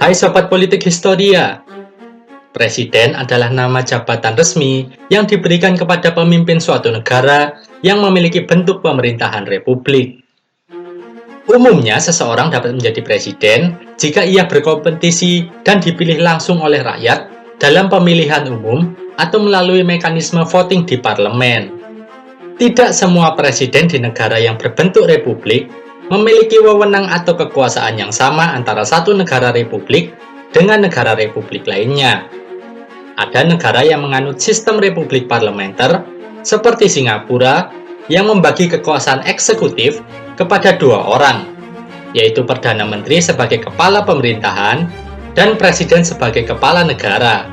Hai Sobat Politik Historia, Presiden adalah nama jabatan resmi yang diberikan kepada pemimpin suatu negara yang memiliki bentuk pemerintahan republik. Umumnya, seseorang dapat menjadi presiden jika ia berkompetisi dan dipilih langsung oleh rakyat dalam pemilihan umum atau melalui mekanisme voting di parlemen. Tidak semua presiden di negara yang berbentuk republik memiliki wewenang atau kekuasaan yang sama antara satu negara republik dengan negara republik lainnya. Ada negara yang menganut sistem republik parlementer, seperti Singapura, yang membagi kekuasaan eksekutif kepada dua orang, yaitu Perdana Menteri sebagai kepala pemerintahan dan Presiden sebagai kepala negara.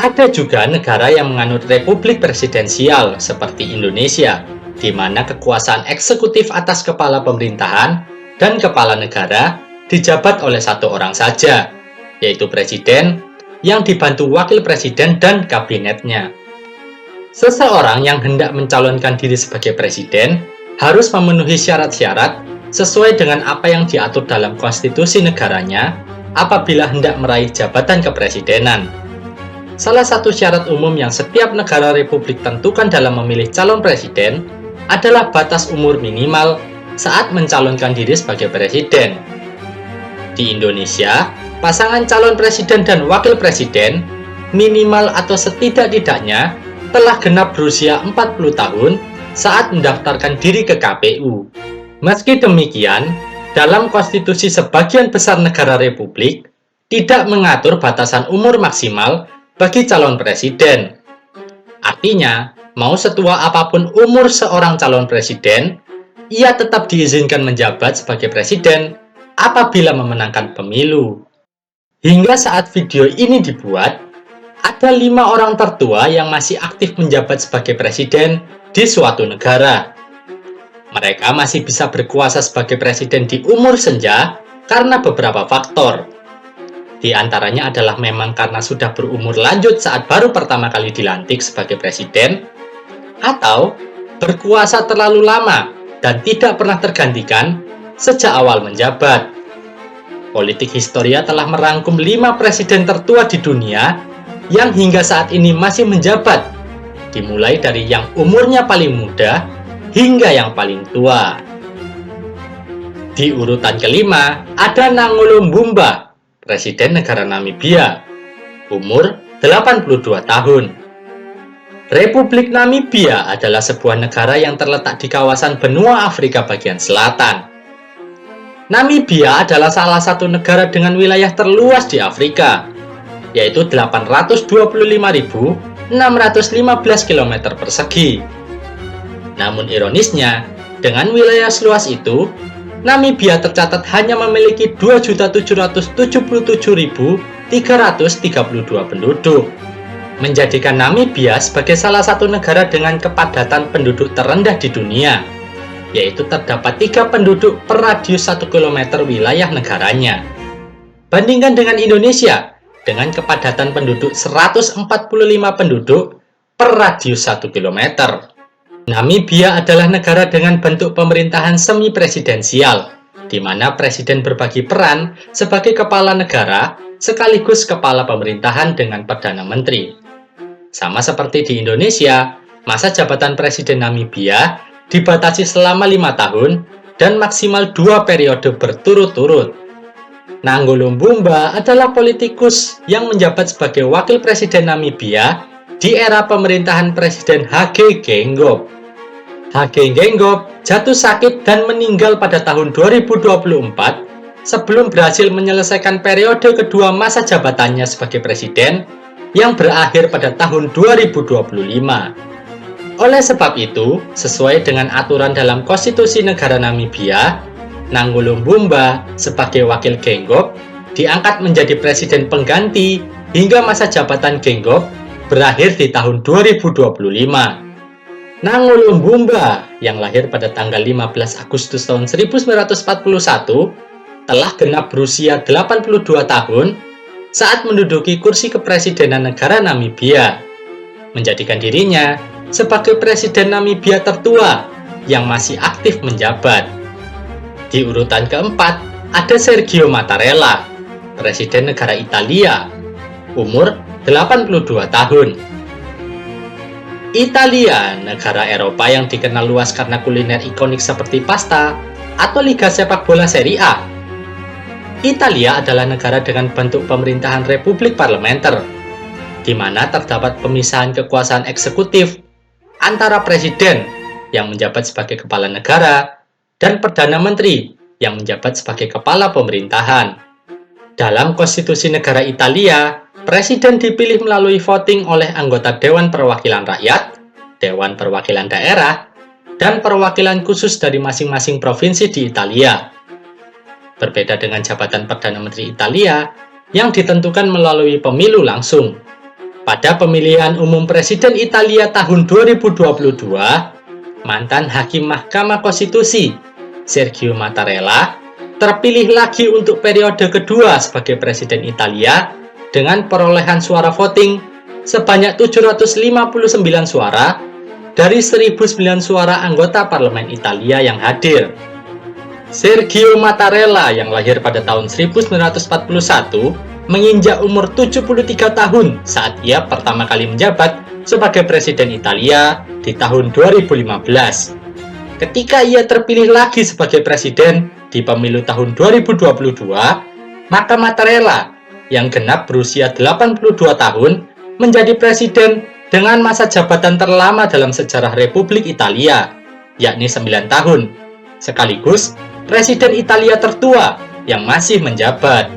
Ada juga negara yang menganut republik presidensial seperti Indonesia, di mana kekuasaan eksekutif atas kepala pemerintahan dan kepala negara dijabat oleh satu orang saja, yaitu presiden yang dibantu wakil presiden dan kabinetnya. Seseorang yang hendak mencalonkan diri sebagai presiden harus memenuhi syarat-syarat sesuai dengan apa yang diatur dalam konstitusi negaranya apabila hendak meraih jabatan kepresidenan. Salah satu syarat umum yang setiap negara republik tentukan dalam memilih calon presiden adalah batas umur minimal saat mencalonkan diri sebagai presiden. Di Indonesia, pasangan calon presiden dan wakil presiden minimal atau setidak-tidaknya telah genap berusia 40 tahun saat mendaftarkan diri ke KPU. Meski demikian, dalam konstitusi sebagian besar negara republik tidak mengatur batasan umur maksimal bagi calon presiden. Artinya, mau setua apapun umur seorang calon presiden, ia tetap diizinkan menjabat sebagai presiden apabila memenangkan pemilu. Hingga saat video ini dibuat, ada 5 orang tertua yang masih aktif menjabat sebagai presiden di suatu negara. Mereka masih bisa berkuasa sebagai presiden di umur senja karena beberapa faktor. Di antaranya adalah memang karena sudah berumur lanjut saat baru pertama kali dilantik sebagai presiden, atau berkuasa terlalu lama dan tidak pernah tergantikan sejak awal menjabat. Politik Historia telah merangkum 5 presiden tertua di dunia yang hingga saat ini masih menjabat, dimulai dari yang umurnya paling muda hingga yang paling tua. Di urutan kelima ada Nangolo Mbumba, Presiden negara Namibia, umur 82 tahun. Republik Namibia adalah sebuah negara yang terletak di kawasan benua Afrika bagian selatan. Namibia adalah salah satu negara dengan wilayah terluas di Afrika, yaitu 825.615 km persegi. Namun ironisnya, dengan wilayah seluas itu, Namibia tercatat hanya memiliki 2.777.332 penduduk, menjadikan Namibia sebagai salah satu negara dengan kepadatan penduduk terendah di dunia, yaitu terdapat 3 penduduk per radius 1 km wilayah negaranya. Bandingkan dengan Indonesia, dengan kepadatan penduduk 145 penduduk per radius 1 km. Namibia adalah negara dengan bentuk pemerintahan semi-presidensial, di mana presiden berbagi peran sebagai kepala negara sekaligus kepala pemerintahan dengan Perdana Menteri. Sama seperti di Indonesia, masa jabatan Presiden Namibia dibatasi selama 5 tahun dan maksimal 2 periode berturut-turut. Nangolo Mbumba adalah politikus yang menjabat sebagai wakil presiden Namibia di era pemerintahan Presiden Hage Geingob. Hage Geingob jatuh sakit dan meninggal pada tahun 2024 sebelum berhasil menyelesaikan periode kedua masa jabatannya sebagai presiden yang berakhir pada tahun 2025. Oleh sebab itu, sesuai dengan aturan dalam konstitusi negara Namibia, Nangolo Mbumba sebagai wakil Geingob diangkat menjadi presiden pengganti hingga masa jabatan Geingob berakhir di tahun 2025. Nangolo Mbumba yang lahir pada tanggal 15 Agustus tahun 1941 telah genap berusia 82 tahun saat menduduki kursi kepresidenan negara Namibia, menjadikan dirinya sebagai presiden Namibia tertua yang masih aktif menjabat. Di urutan keempat ada Sergio Mattarella, Presiden negara Italia, umur 82 tahun. Italia, negara Eropa yang dikenal luas karena kuliner ikonik seperti pasta atau liga sepak bola Serie A. Italia adalah negara dengan bentuk pemerintahan republik parlementer, di mana terdapat pemisahan kekuasaan eksekutif antara presiden yang menjabat sebagai kepala negara dan perdana menteri yang menjabat sebagai kepala pemerintahan. Dalam konstitusi negara Italia, presiden dipilih melalui voting oleh anggota Dewan Perwakilan Rakyat, Dewan Perwakilan Daerah, dan perwakilan khusus dari masing-masing provinsi di Italia. Berbeda dengan jabatan Perdana Menteri Italia yang ditentukan melalui pemilu langsung. Pada pemilihan umum Presiden Italia tahun 2022, mantan Hakim Mahkamah Konstitusi, Sergio Mattarella, terpilih lagi untuk periode kedua sebagai Presiden Italia dengan perolehan suara voting sebanyak 759 suara dari 1.009 suara anggota parlemen Italia yang hadir. Sergio Mattarella yang lahir pada tahun 1941 menginjak umur 73 tahun saat ia pertama kali menjabat sebagai Presiden Italia di tahun 2015. Ketika ia terpilih lagi sebagai Presiden di pemilu tahun 2022, maka Mattarella yang genap berusia 82 tahun menjadi Presiden dengan masa jabatan terlama dalam sejarah Republik Italia, yakni 9 tahun, sekaligus Presiden Italia tertua yang masih menjabat.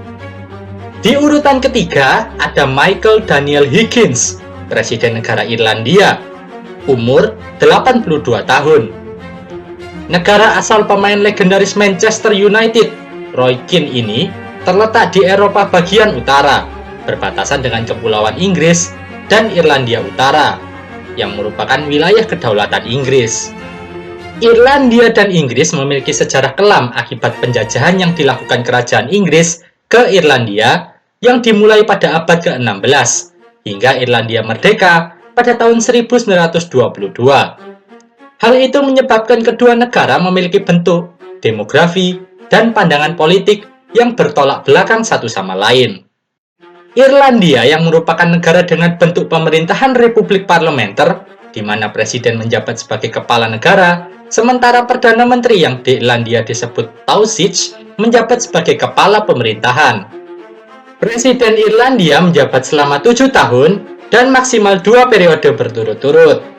Di urutan ketiga ada Michael Daniel Higgins, Presiden negara Irlandia, umur 82 tahun. Negara asal pemain legendaris Manchester United, Roy Keane ini terletak di Eropa bagian utara, berbatasan dengan Kepulauan Inggris dan Irlandia Utara, yang merupakan wilayah kedaulatan Inggris. Irlandia dan Inggris memiliki sejarah kelam akibat penjajahan yang dilakukan kerajaan Inggris ke Irlandia yang dimulai pada abad ke-16 hingga Irlandia merdeka pada tahun 1922. Hal itu menyebabkan kedua negara memiliki bentuk, demografi, dan pandangan politik yang bertolak belakang satu sama lain. Irlandia yang merupakan negara dengan bentuk pemerintahan republik parlementer, di mana presiden menjabat sebagai kepala negara, sementara Perdana Menteri yang di Irlandia disebut Taoiseach menjabat sebagai kepala pemerintahan. Presiden Irlandia menjabat selama 7 tahun dan maksimal 2 periode berturut-turut.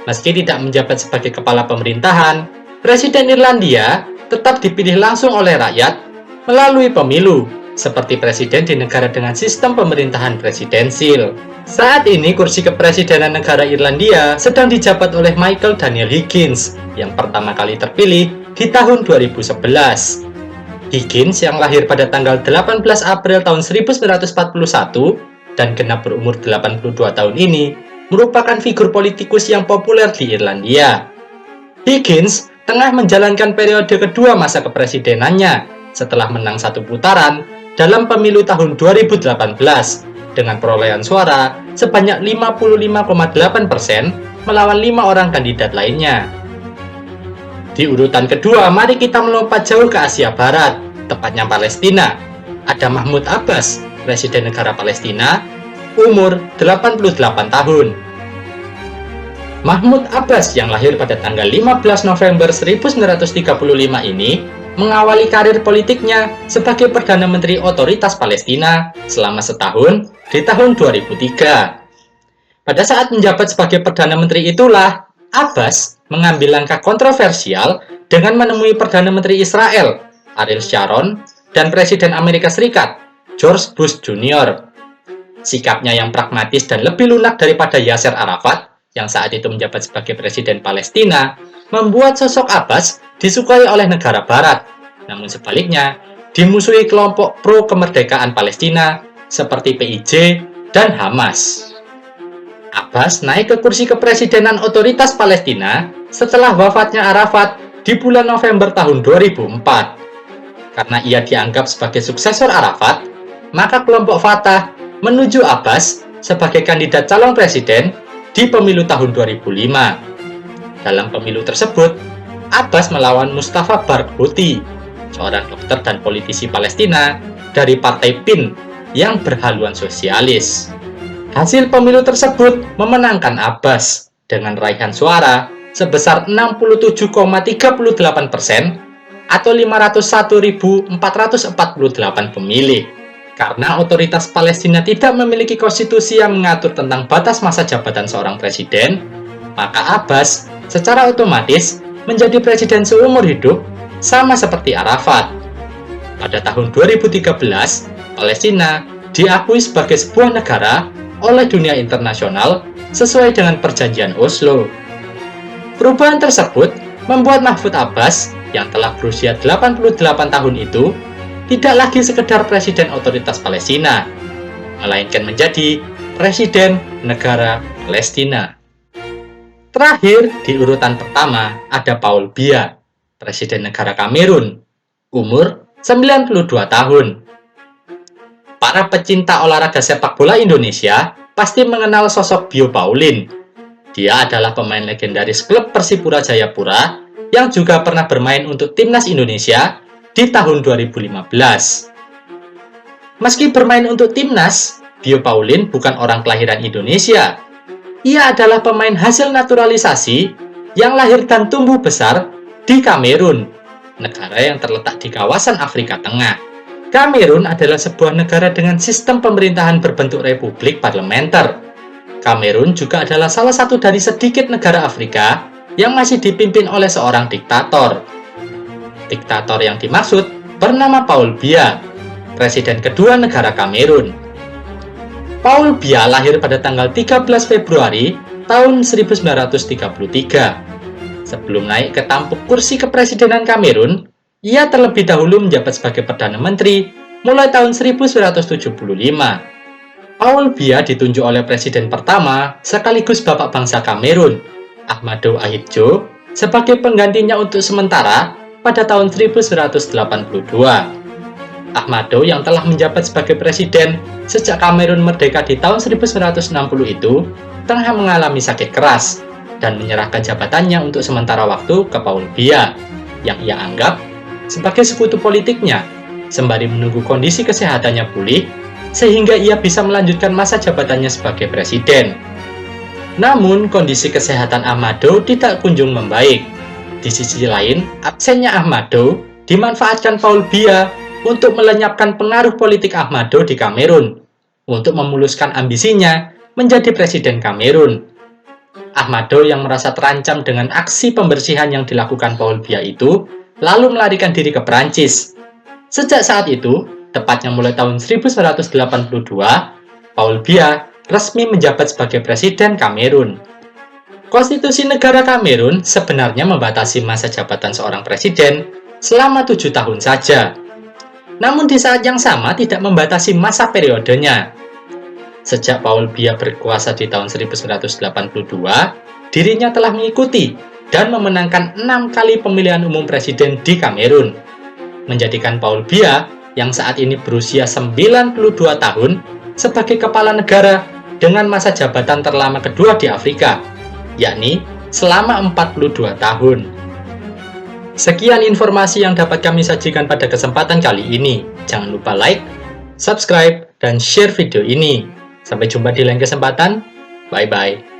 Meski tidak menjabat sebagai kepala pemerintahan, Presiden Irlandia tetap dipilih langsung oleh rakyat melalui pemilu, seperti presiden di negara dengan sistem pemerintahan presidensil. Saat ini kursi kepresidenan negara Irlandia sedang dijabat oleh Michael Daniel Higgins yang pertama kali terpilih di tahun 2011. Higgins yang lahir pada tanggal 18 April tahun 1941 dan genap berumur 82 tahun ini merupakan figur politikus yang populer di Irlandia. Higgins tengah menjalankan periode kedua masa kepresidenannya setelah menang satu putaran dalam pemilu tahun 2018 dengan perolehan suara sebanyak 55,8% melawan 5 orang kandidat lainnya. Di urutan kedua, mari kita melompat jauh ke Asia Barat, tepatnya Palestina. Ada Mahmud Abbas, Presiden negara Palestina, umur 88 tahun. Mahmud Abbas yang lahir pada tanggal 15 November 1935 ini mengawali karir politiknya sebagai Perdana Menteri Otoritas Palestina selama setahun di tahun 2003. Pada saat menjabat sebagai Perdana Menteri itulah, Abbas mengambil langkah kontroversial dengan menemui Perdana Menteri Israel, Ariel Sharon, dan Presiden Amerika Serikat, George Bush Jr. Sikapnya yang pragmatis dan lebih lunak daripada Yasser Arafat, yang saat itu menjabat sebagai Presiden Palestina, membuat sosok Abbas disukai oleh negara barat, namun sebaliknya dimusuhi kelompok pro-kemerdekaan Palestina seperti PIJ dan Hamas. Abbas naik ke kursi kepresidenan Otoritas Palestina setelah wafatnya Arafat di bulan November tahun 2004. Karena ia dianggap sebagai suksesor Arafat, maka kelompok Fatah menuju Abbas sebagai kandidat calon presiden di pemilu tahun 2005. Dalam pemilu tersebut, Abbas melawan Mustafa Barghouti, seorang dokter dan politisi Palestina dari Partai PIN yang berhaluan sosialis. Hasil pemilu tersebut memenangkan Abbas dengan raihan suara sebesar 67,38% atau 501.448 pemilih. Karena otoritas Palestina tidak memiliki konstitusi yang mengatur tentang batas masa jabatan seorang presiden, maka Abbas secara otomatis menjadi presiden seumur hidup sama seperti Arafat. Pada tahun 2013, Palestina diakui sebagai sebuah negara oleh dunia internasional sesuai dengan perjanjian Oslo. Perubahan tersebut membuat Mahfud Abbas yang telah berusia 88 tahun itu tidak lagi sekedar presiden otoritas Palestina, melainkan menjadi presiden negara Palestina. Terakhir di urutan pertama ada Paul Biya, presiden negara Kamerun, umur 92 tahun. Para pecinta olahraga sepak bola Indonesia pasti mengenal sosok Bio Pauline. Dia adalah pemain legendaris klub Persipura Jayapura yang juga pernah bermain untuk timnas Indonesia di tahun 2015. Meski bermain untuk timnas, Bio Pauline bukan orang kelahiran Indonesia. Ia adalah pemain hasil naturalisasi yang lahir dan tumbuh besar di Kamerun, negara yang terletak di kawasan Afrika Tengah. Kamerun adalah sebuah negara dengan sistem pemerintahan berbentuk republik parlementer. Kamerun juga adalah salah satu dari sedikit negara Afrika yang masih dipimpin oleh seorang diktator. Diktator yang dimaksud bernama Paul Biya, presiden kedua negara Kamerun. Paul Biya lahir pada tanggal 13 Februari tahun 1933. Sebelum naik ke tampuk kursi kepresidenan Kamerun, ia terlebih dahulu menjabat sebagai Perdana Menteri mulai tahun 1975. Paul Biya ditunjuk oleh presiden pertama sekaligus Bapak Bangsa Kamerun, Ahmadou Ahidjo, sebagai penggantinya untuk sementara pada tahun 1982. Ahmadou yang telah menjabat sebagai presiden sejak Kamerun merdeka di tahun 1960 itu tengah mengalami sakit keras dan menyerahkan jabatannya untuk sementara waktu ke Paul Biya yang ia anggap sebagai sekutu politiknya sembari menunggu kondisi kesehatannya pulih sehingga ia bisa melanjutkan masa jabatannya sebagai presiden. Namun kondisi kesehatan Ahmadou tidak kunjung membaik. Di sisi lain, absennya Ahmadou dimanfaatkan Paul Biya untuk melenyapkan pengaruh politik Ahmadou di Kamerun untuk memuluskan ambisinya menjadi presiden Kamerun. Ahmadou yang merasa terancam dengan aksi pembersihan yang dilakukan Paul Biya itu lalu melarikan diri ke Perancis. Sejak saat itu, tepatnya mulai tahun 1982, Paul Biya resmi menjabat sebagai presiden Kamerun. Konstitusi negara Kamerun sebenarnya membatasi masa jabatan seorang presiden selama 7 tahun saja. Namun di saat yang sama tidak membatasi masa periodenya. Sejak Paul Biya berkuasa di tahun 1982, dirinya telah mengikuti dan memenangkan 6 kali pemilihan umum presiden di Kamerun, menjadikan Paul Biya yang saat ini berusia 92 tahun sebagai kepala negara dengan masa jabatan terlama kedua di Afrika, yakni selama 42 tahun. Sekian informasi yang dapat kami sajikan pada kesempatan kali ini. Jangan lupa like, subscribe, dan share video ini. Sampai jumpa di lain kesempatan. Bye-bye.